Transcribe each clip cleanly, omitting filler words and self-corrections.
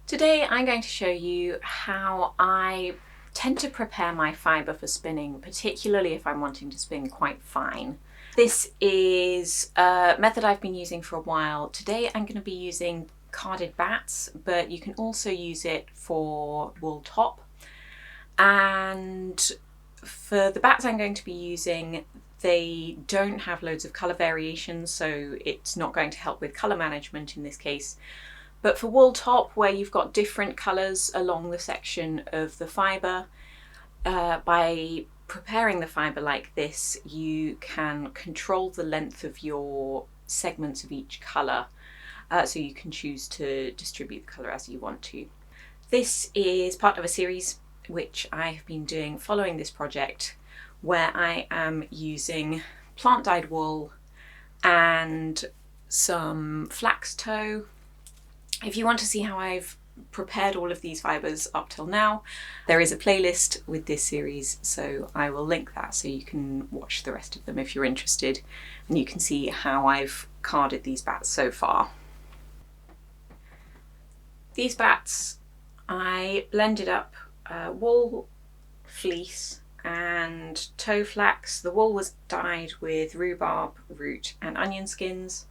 Today I'm going to show you how I tend to prepare my fibre for spinning, particularly if I'm wanting to spin quite fine. This is a method I've been using for a while. Today I'm going to be using carded batts, but you can also use it for wool top. And for the batts I'm going to be using, they don't have loads of colour variations, so it's not going to help with colour management in this case. But for wool top, where you've got different colours along the section of the fibre, by preparing the fibre like this, you can control the length of your segments of each colour, so you can choose to distribute the colour as you want to. This is part of a series which I have been doing following this project, where I am using plant dyed wool and some flax tow. If you want to see how I've prepared all of these fibres up till now, there is a playlist with this series, so I will link that so you can watch the rest of them if you're interested, and you can see how I've carded these batts so far. These batts I blended up wool, fleece and tow flax. The wool was dyed with rhubarb root and onion skins,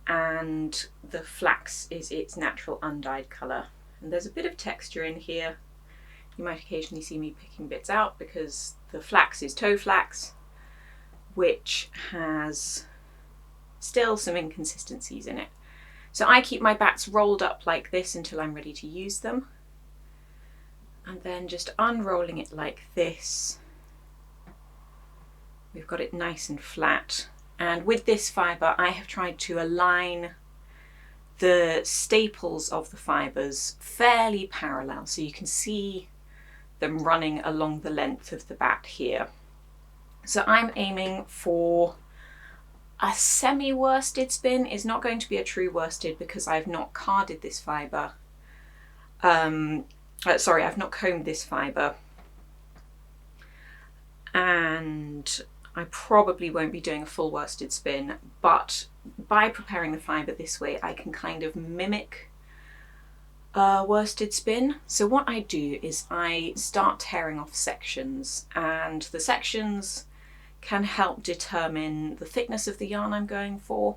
and the flax is its natural undyed colour. And there's a bit of texture in here. You might occasionally see me picking bits out because the flax is tow flax, which has still some inconsistencies in it. So I keep my batts rolled up like this until I'm ready to use them, and then just unrolling it like this, we've got it nice and flat. And with this fibre, I have tried to align the staples of the fibres fairly parallel, so you can see them running along the length of the batt here. So I'm aiming for a semi-worsted spin. Is not going to be a true worsted because I've not carded this fibre. Sorry, I've not combed this fibre. And I probably won't be doing a full worsted spin, but by preparing the fibre this way, I can kind of mimic a worsted spin. So what I do is I start tearing off sections, and the sections can help determine the thickness of the yarn I'm going for,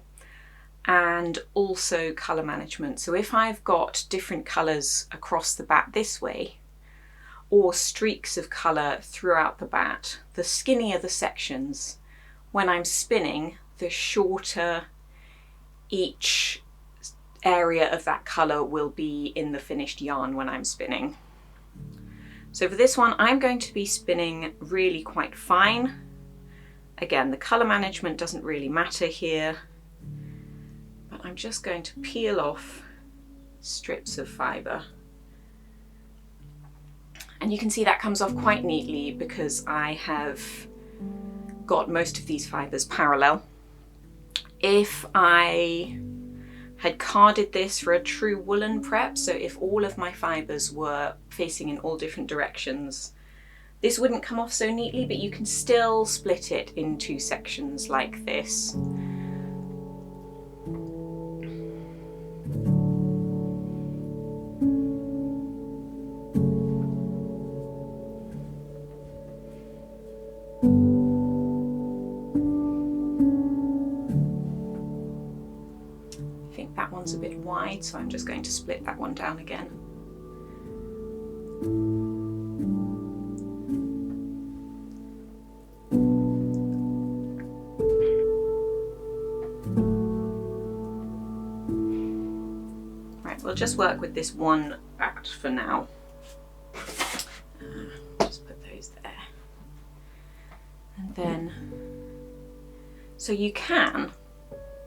and also colour management. So if I've got different colours across the batt this way, or streaks of colour throughout the batt, the skinnier the sections, when I'm spinning, the shorter each area of that colour will be in the finished yarn when I'm spinning. So for this one, I'm going to be spinning really quite fine. Again, the colour management doesn't really matter here, but I'm just going to peel off strips of fibre. And you can see that comes off quite neatly because I have got most of these fibres parallel. If I had carded this for a true woolen prep, so if all of my fibres were facing in all different directions, this wouldn't come off so neatly, but you can still split it into sections like this. I think that one's a bit wide, so I'm just going to split that one down again. Right, we'll just work with this one batt for now. Just put those there. And then, so you can,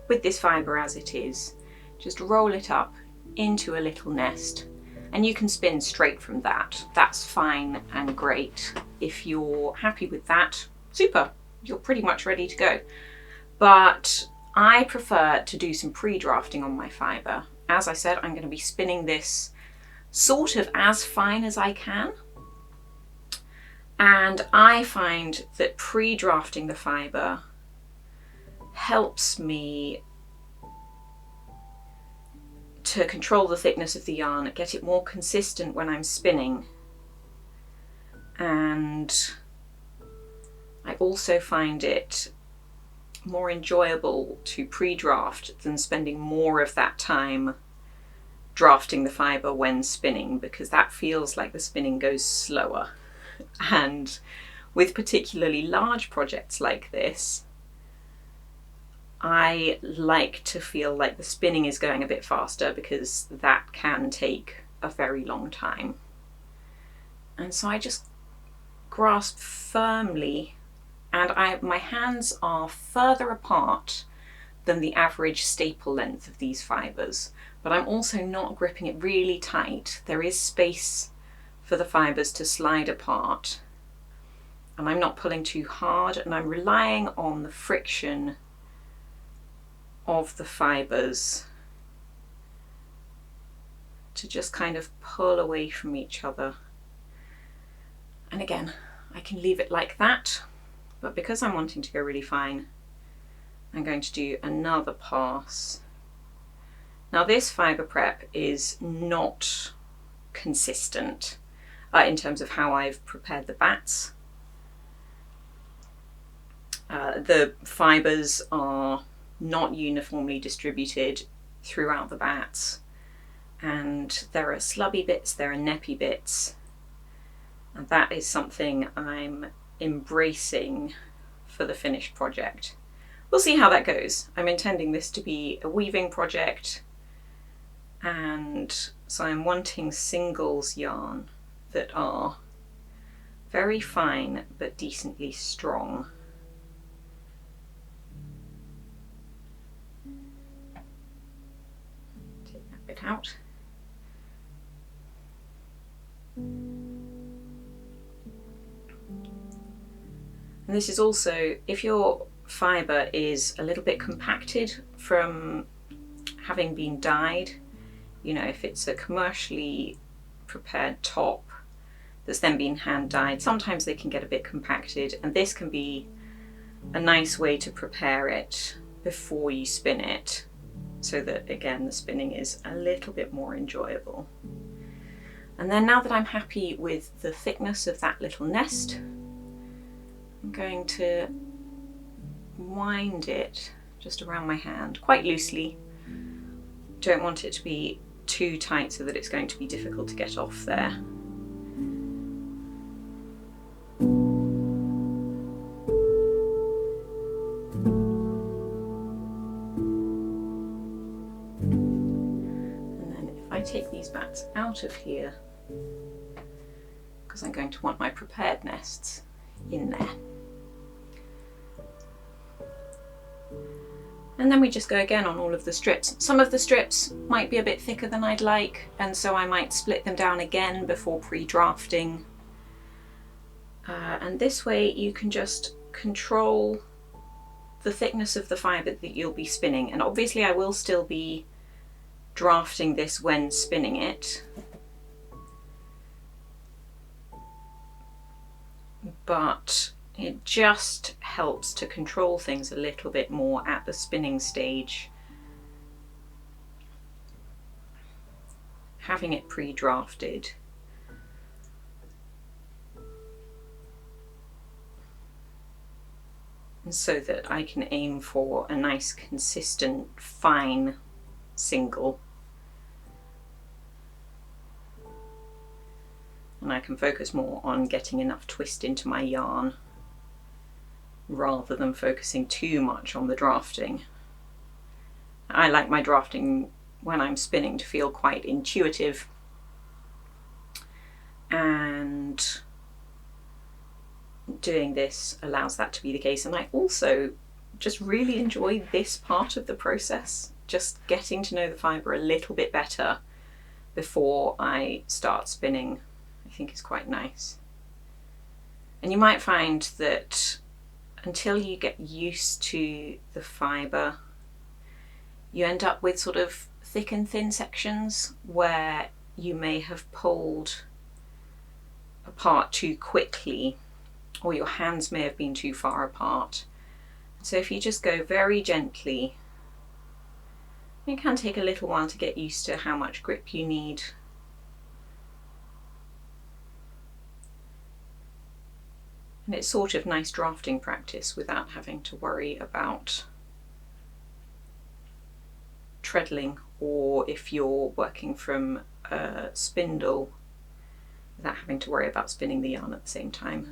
with this fibre as it is, just roll it up into a little nest, and you can spin straight from that. That's fine and great. If you're happy with that, super, you're pretty much ready to go. But I prefer to do some pre-drafting on my fibre. As I said, I'm going to be spinning this sort of as fine as I can. And I find that pre-drafting the fibre helps me to control the thickness of the yarn, get it more consistent when I'm spinning. And I also find it more enjoyable to pre-draft than spending more of that time drafting the fibre when spinning, because that feels like the spinning goes slower. And with particularly large projects like this, I like to feel like the spinning is going a bit faster, because that can take a very long time. And so I just grasp firmly, and my hands are further apart than the average staple length of these fibres, but I'm also not gripping it really tight. There is space for the fibres to slide apart, and I'm not pulling too hard, and I'm relying on the friction of the fibres to just kind of pull away from each other. And again, I can leave it like that, but because I'm wanting to go really fine, I'm going to do another pass. Now this fibre prep is not consistent in terms of how I've prepared the batts. The fibres are not uniformly distributed throughout the batts, and there are slubby bits, there are neppy bits, and that is something I'm embracing for the finished project. We'll see how that goes. I'm intending this to be a weaving project, and so I'm wanting singles yarn that are very fine but decently strong. Take that bit out. And this is also, if your fibre is a little bit compacted from having been dyed, you know, if it's a commercially prepared top that's then been hand dyed, sometimes they can get a bit compacted, and this can be a nice way to prepare it before you spin it, so that again the spinning is a little bit more enjoyable. And then now that I'm happy with the thickness of that little nest, I'm going to wind it just around my hand quite loosely. Don't want it to be too tight so that it's going to be difficult to get off there. And then if I take these batts out of here, because I'm going to want my prepared nests in there. And then we just go again on all of the strips. Some of the strips might be a bit thicker than I'd like, and so I might split them down again before pre-drafting. And this way you can just control the thickness of the fibre that you'll be spinning. And obviously I will still be drafting this when spinning it, but it just helps to control things a little bit more at the spinning stage, having it pre-drafted. And so that I can aim for a nice, consistent, fine single. And I can focus more on getting enough twist into my yarn, rather than focusing too much on the drafting. I like my drafting when I'm spinning to feel quite intuitive, and doing this allows that to be the case. And I also just really enjoy this part of the process, just getting to know the fibre a little bit better before I start spinning. I think is quite nice. And you might find that until you get used to the fibre, you end up with sort of thick and thin sections where you may have pulled apart too quickly, or your hands may have been too far apart. So if you just go very gently It can take a little while to get used to how much grip you need. And it's sort of nice drafting practice without having to worry about treadling, or if you're working from a spindle, without having to worry about spinning the yarn at the same time.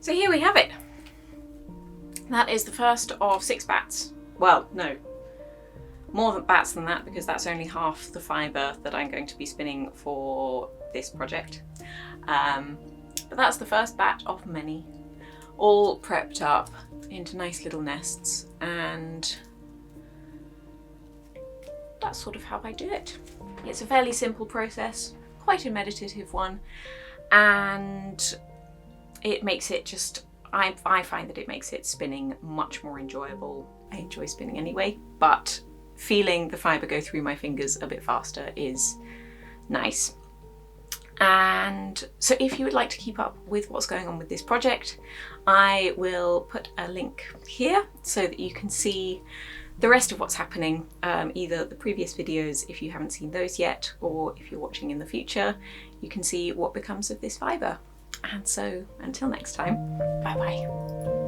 So here we have it. That is the first of 6 batts. Well, no, more than batts than that, because that's only half the fibre that I'm going to be spinning for this project. But that's the first bat of many, all prepped up into nice little nests, and that's sort of how I do it. It's a fairly simple process, quite a meditative one, and it makes it just, I find that it makes it spinning much more enjoyable. I enjoy spinning anyway, but feeling the fibre go through my fingers a bit faster is nice. And so if you would like to keep up with what's going on with this project, I will put a link here so that you can see the rest of what's happening, either the previous videos if you haven't seen those yet, or if you're watching in the future, you can see what becomes of this fibre. And so until next time, bye bye.